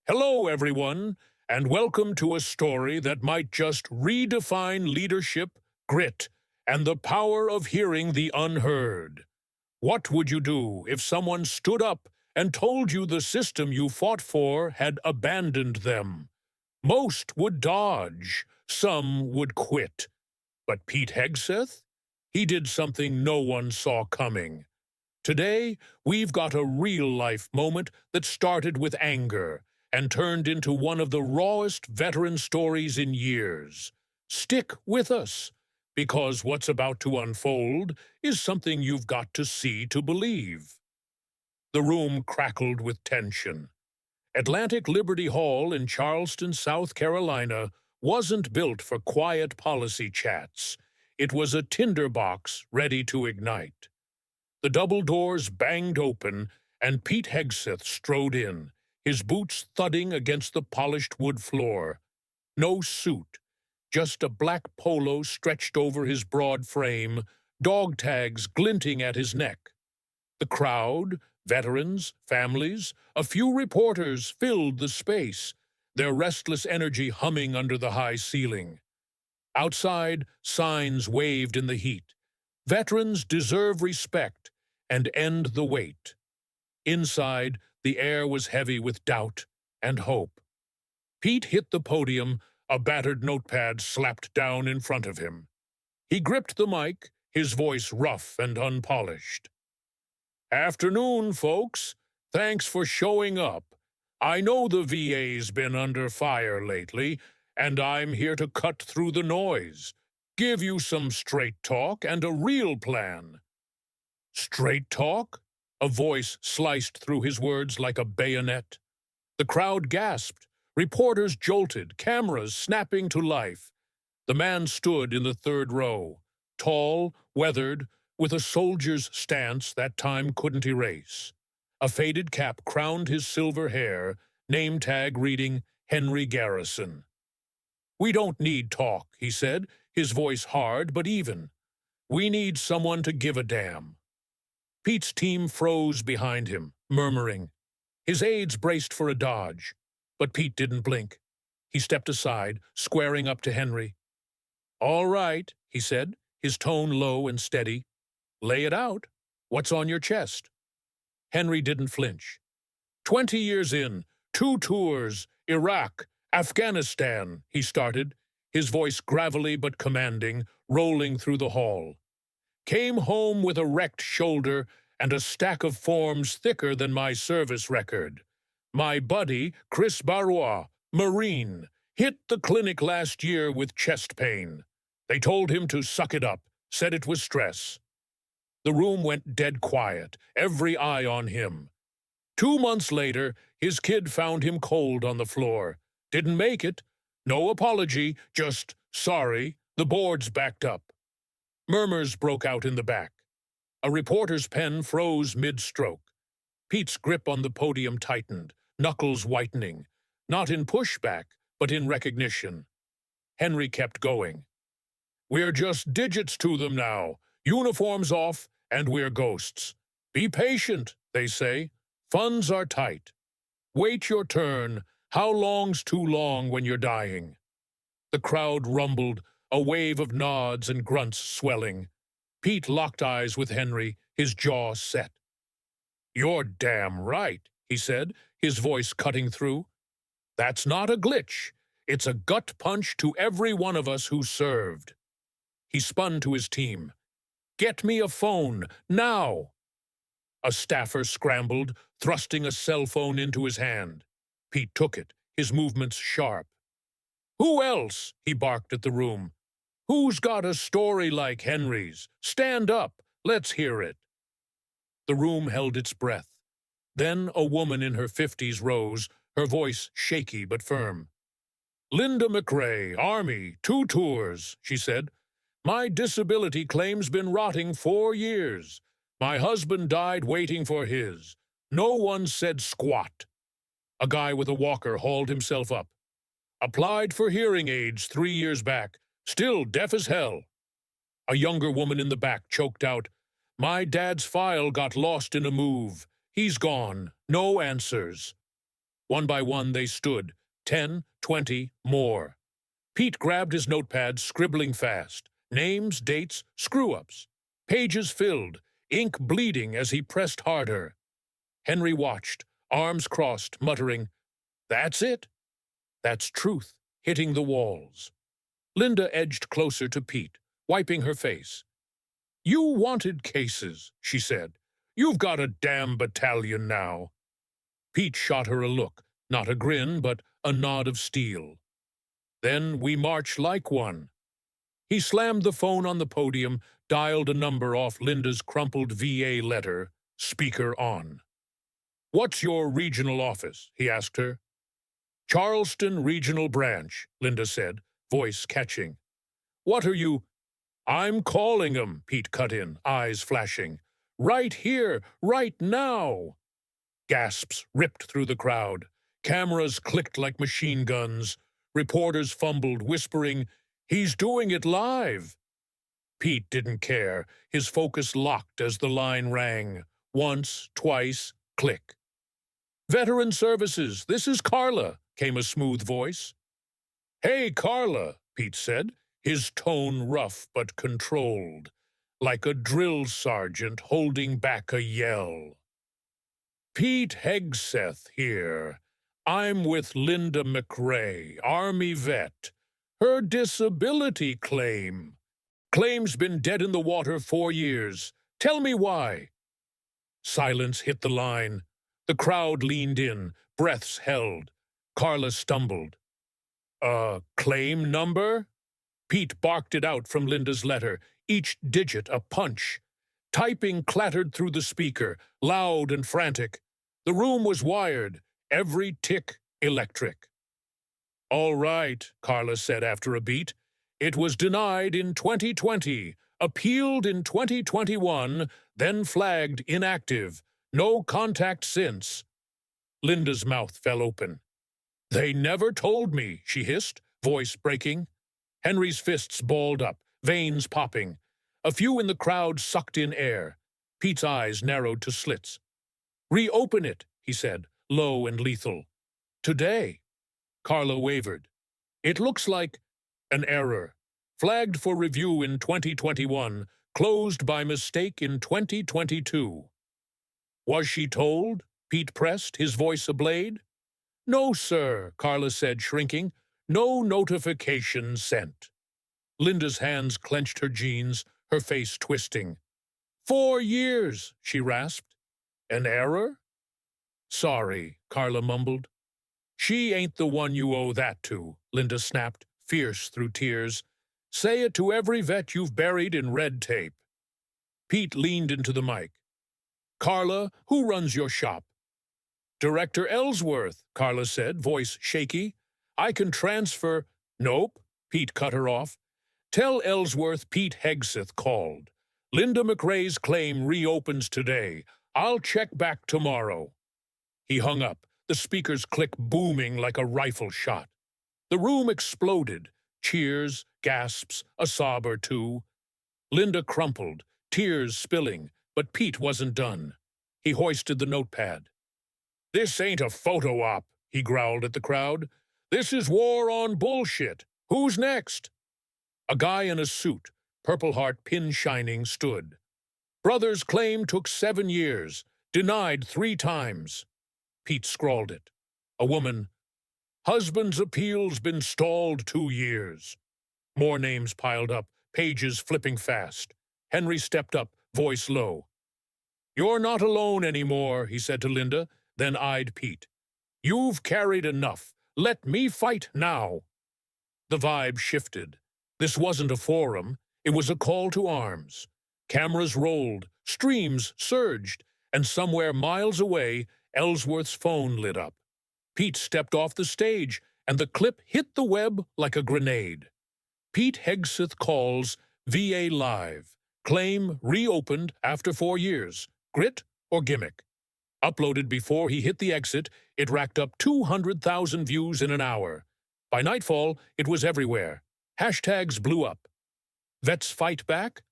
Hello, everyone, and welcome to a story that might just redefine leadership, grit, and the power of hearing the unheard. What would you do if someone stood up and told you the system you fought for had abandoned them? Most would dodge, some would quit. But Pete Hegseth? He did something no one saw coming. Today, we've got a real-life moment that started with anger and turned into one of the rawest veteran stories in years. Stick with us, because what's about to unfold is something you've got to see to believe. The room crackled with tension. Atlantic Liberty Hall in Charleston, South Carolina, wasn't built for quiet policy chats. It was a tinderbox ready to ignite. The double doors banged open, and Pete Hegseth strode in, his boots thudding against the polished wood floor. No suit, just a black polo stretched over his broad frame, dog tags glinting at his neck. The crowd, veterans, families, a few reporters filled the space, their restless energy humming under the high ceiling. Outside, signs waved in the heat. Veterans deserve respect and end the wait. Inside, the air was heavy with doubt and hope. Pete hit the podium, a battered notepad slapped down in front of him. He gripped the mic, his voice rough and unpolished. "Afternoon, folks. Thanks for showing up. I know the VA's been under fire lately, and I'm here to cut through the noise, give you some straight talk and a real plan." Straight talk? A voice sliced through his words like a bayonet. The crowd gasped. Reporters jolted, cameras snapping to life. The man stood in the third row, tall, weathered, with a soldier's stance that time couldn't erase. A faded cap crowned his silver hair, name tag reading Henry Garrison. "We don't need talk," he said, his voice hard but even. "We need someone to give a damn." Pete's team froze behind him, murmuring. His aides braced for a dodge, but Pete didn't blink. He stepped aside, squaring up to Henry. "All right," he said, his tone low and steady. "Lay it out. What's on your chest?" Henry didn't flinch. 20 years in, 2 tours, Iraq, Afghanistan," he started, his voice gravelly but commanding, rolling through the hall. "Came home with a wrecked shoulder and a stack of forms thicker than my service record. My buddy, Chris Barrois, Marine, hit the clinic last year with chest pain. They told him to suck it up, said it was stress." The room went dead quiet, every eye on him. 2 months later, his kid found him cold on the floor. Didn't make it. No apology, just sorry, the board's backed up. Murmurs broke out in the back. A reporter's pen froze mid-stroke. Pete's grip on the podium tightened, knuckles whitening, not in pushback, but in recognition. Henry kept going. "We're just digits to them now, uniforms off, and we're ghosts. Be patient, they say. Funds are tight. Wait your turn. How long's too long when you're dying?" The crowd rumbled, a wave of nods and grunts swelling. Pete locked eyes with Henry, his jaw set. "You're damn right," he said, his voice cutting through. "That's not a glitch. It's a gut punch to every one of us who served." He spun to his team. "Get me a phone, now!" A staffer scrambled, thrusting a cell phone into his hand. Pete took it, his movements sharp. "Who else?" he barked at the room. "Who's got a story like Henry's? Stand up, let's hear it." The room held its breath. Then a woman in her 50s rose, her voice shaky but firm. "Linda McRae, Army, 2 tours," she said. "My disability claim's been rotting 4 years. My husband died waiting for his. No one said squat." A guy with a walker hauled himself up. "Applied for hearing aids 3 years back. Still deaf as hell." A younger woman in the back choked out, "My dad's file got lost in a move. He's gone. No answers." One by one they stood, 10, 20, more. Pete grabbed his notepad, scribbling fast. Names, dates, screw-ups. Pages filled, ink bleeding as he pressed harder. Henry watched, arms crossed, muttering, "That's it." That's truth, hitting the walls. Linda edged closer to Pete, wiping her face. "You wanted cases," she said. "You've got a damn battalion now." Pete shot her a look, not a grin, but a nod of steel. "Then we march like one." He slammed the phone on the podium, dialed a number off Linda's crumpled VA letter, speaker on. "What's your regional office?" he asked her. "Charleston Regional Branch," Linda said, voice catching. "What are you—" "I'm calling 'em," Pete cut in, eyes flashing. "Right here, right now." Gasps ripped through the crowd. Cameras clicked like machine guns. Reporters fumbled, whispering, "He's doing it live." Pete didn't care. His focus locked as the line rang. Once, twice, click. "Veteran Services, this is Carla," came a smooth voice. "Hey, Carla," Pete said, his tone rough but controlled, like a drill sergeant holding back a yell. "Pete Hegseth here. I'm with Linda McRae, Army vet. Her disability claim. Claim's been dead in the water 4 years. Tell me why." Silence hit the line. The crowd leaned in, breaths held. Carla stumbled. Claim number?" Pete barked it out from Linda's letter, each digit a punch. Typing clattered through the speaker, loud and frantic. The room was wired, every tick electric. "All right," Carla said after a beat. "It was denied in 2020, appealed in 2021, then flagged inactive. No contact since." Linda's mouth fell open. "They never told me," she hissed, voice breaking. Henry's fists balled up, veins popping. A few in the crowd sucked in air. Pete's eyes narrowed to slits. "Reopen it," he said, low and lethal. "Today." Carla wavered. "It looks like an error. Flagged for review in 2021, closed by mistake in 2022. "Was she told?" Pete pressed, his voice ablade. "No, sir," Carla said, shrinking. "No notification sent." Linda's hands clenched her jeans, her face twisting. 4 years, she rasped. "An error?" "Sorry," Carla mumbled. "She ain't the one you owe that to," Linda snapped, fierce through tears. "Say it to every vet you've buried in red tape." Pete leaned into the mic. "Carla, who runs your shop?" "Director Ellsworth," Carla said, voice shaky. "I can transfer—" "Nope," Pete cut her off. "Tell Ellsworth Pete Hegseth called. Linda McRae's claim reopens today. I'll check back tomorrow." He hung up, the speaker's click booming like a rifle shot. The room exploded. Cheers, gasps, a sob or two. Linda crumpled, tears spilling, but Pete wasn't done. He hoisted the notepad. "This ain't a photo op," he growled at the crowd. "This is war on bullshit. Who's next?" A guy in a suit, Purple Heart pin shining, stood. "Brother's claim took 7 years, denied 3 times. Pete scrawled it. A woman, "Husband's appeal's been stalled 2 years. More names piled up, pages flipping fast. Henry stepped up, voice low. "You're not alone anymore," he said to Linda, then eyed Pete. "You've carried enough. Let me fight now." The vibe shifted. This wasn't a forum. It was a call to arms. Cameras rolled, streams surged, and somewhere miles away, Ellsworth's phone lit up. Pete stepped off the stage, and the clip hit the web like a grenade. Pete Hegseth calls VA Live. Claim reopened after 4 years. Grit or gimmick? Uploaded before he hit the exit, it racked up 200,000 views in an hour. By nightfall, it was everywhere. Hashtags blew up. Vets fight back?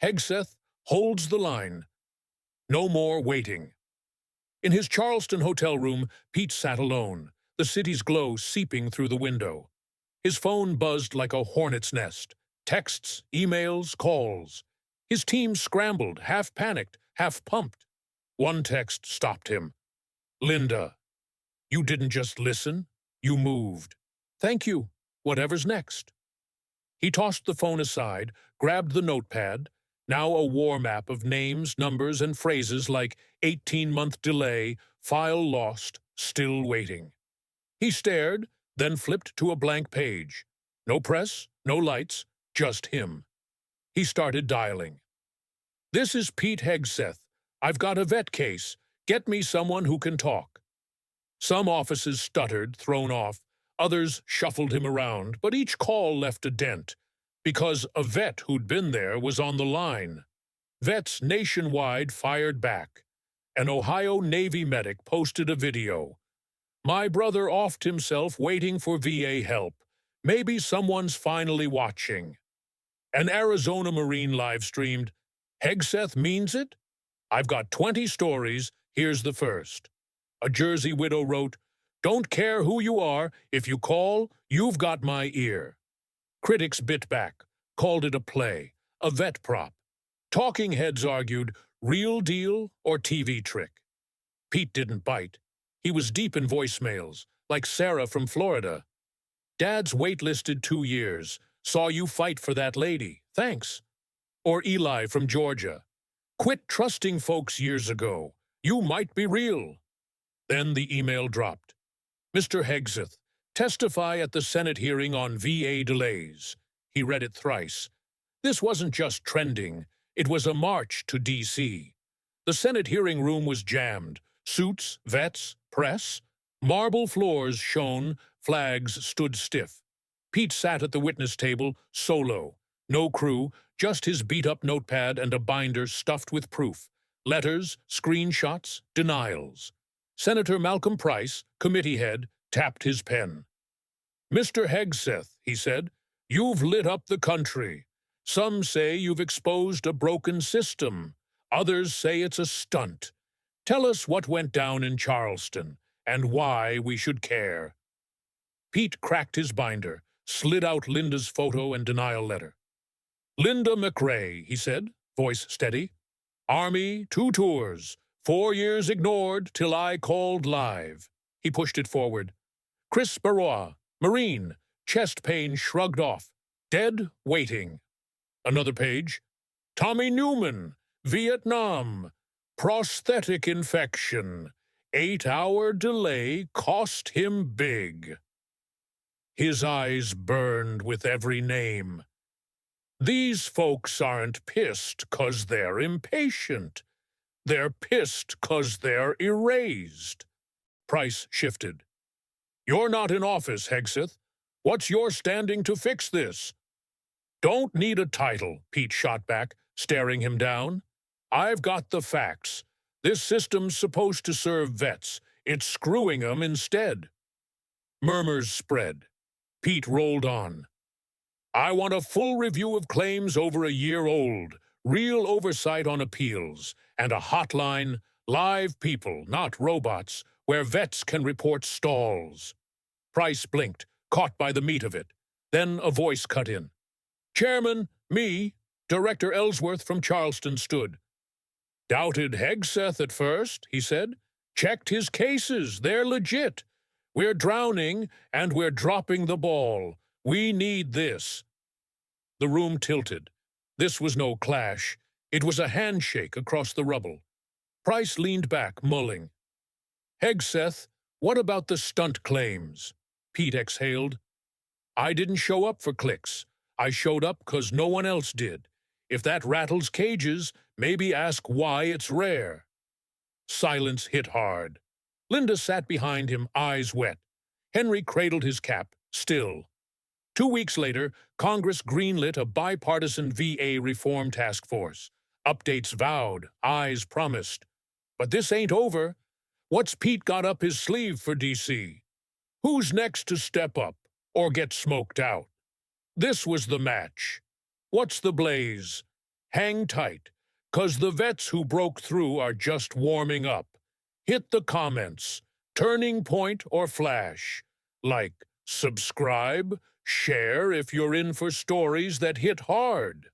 Hegseth holds the line. No more waiting. In his Charleston hotel room, Pete sat alone, the city's glow seeping through the window. His phone buzzed like a hornet's nest. Texts, emails, calls. His team scrambled, half panicked, half pumped. One text stopped him. "Linda, you didn't just listen, you moved. Thank you. Whatever's next." He tossed the phone aside, grabbed the notepad, now a war map of names, numbers, and phrases like 18-month delay, file lost, still waiting. He stared, then flipped to a blank page. No press, no lights, just him. He started dialing. "This is Pete Hegseth. I've got a vet case. Get me someone who can talk." Some offices stuttered, thrown off. Others shuffled him around, but each call left a dent, because a vet who'd been there was on the line. Vets nationwide fired back. An Ohio Navy medic posted a video. "My brother offed himself waiting for VA help. Maybe someone's finally watching." An Arizona Marine live-streamed, "Hegseth means it? I've got 20 stories, here's the first." A Jersey widow wrote, "Don't care who you are, if you call, you've got my ear." Critics bit back, called it a play, a vet prop. Talking heads argued, real deal or TV trick. Pete didn't bite. He was deep in voicemails, like Sarah from Florida. "Dad's waitlisted 2 years. Saw you fight for that lady. Thanks." Or Eli from Georgia. "Quit trusting folks years ago. You might be real." Then the email dropped. "Mr. Hegseth, testify at the Senate hearing on VA delays." He read it thrice. This wasn't just trending. It was a march to D.C. The Senate hearing room was jammed. Suits, vets, press. Marble floors shone, flags stood stiff. Pete sat at the witness table, solo. No crew, just his beat-up notepad and a binder stuffed with proof. Letters, screenshots, denials. Senator Malcolm Price, committee head, tapped his pen. "Mr. Hegseth," he said, "you've lit up the country. Some say you've exposed a broken system. Others say it's a stunt. Tell us what went down in Charleston and why we should care." Pete cracked his binder, slid out Linda's photo and denial letter. "Linda McRae," he said, voice steady. "Army, 2 tours. 4 years ignored till I called live." He pushed it forward. "Chris Barois, Marine, chest pain shrugged off. Dead, waiting." Another page. "Tommy Newman, Vietnam, prosthetic infection. 8-hour delay cost him big." His eyes burned with every name. These folks aren't pissed 'cause they're impatient. They're pissed 'cause they're erased. Price shifted. "You're not in office, Hegseth. What's your standing to fix this?" "Don't need a title," Pete shot back, staring him down. "I've got the facts. This system's supposed to serve vets. It's screwing 'em instead." Murmurs spread. Pete rolled on. "I want a full review of claims over a year old, real oversight on appeals, and a hotline, live people, not robots, where vets can report stalls." Price blinked, caught by the meat of it. Then a voice cut in. "Chairman, me, Director Ellsworth from Charleston stood." "Doubted Hegseth at first," he said. "Checked his cases, they're legit. We're drowning, and we're dropping the ball. We need this." The room tilted. This was no clash. It was a handshake across the rubble. Price leaned back, mulling. "Hegseth, what about the stunt claims?" Pete exhaled. "I didn't show up for clicks. I showed up 'cause no one else did. If that rattles cages, maybe ask why it's rare." Silence hit hard. Linda sat behind him, eyes wet. Henry cradled his cap, still. 2 weeks later, Congress greenlit a bipartisan VA reform task force. Updates vowed, eyes promised. But this ain't over. What's Pete got up his sleeve for D.C.? Who's next to step up or get smoked out? This was the match. What's the blaze? Hang tight, 'cause the vets who broke through are just warming up. hit the comments, turning point or flash. Like, subscribe, share if you're in for stories that hit hard.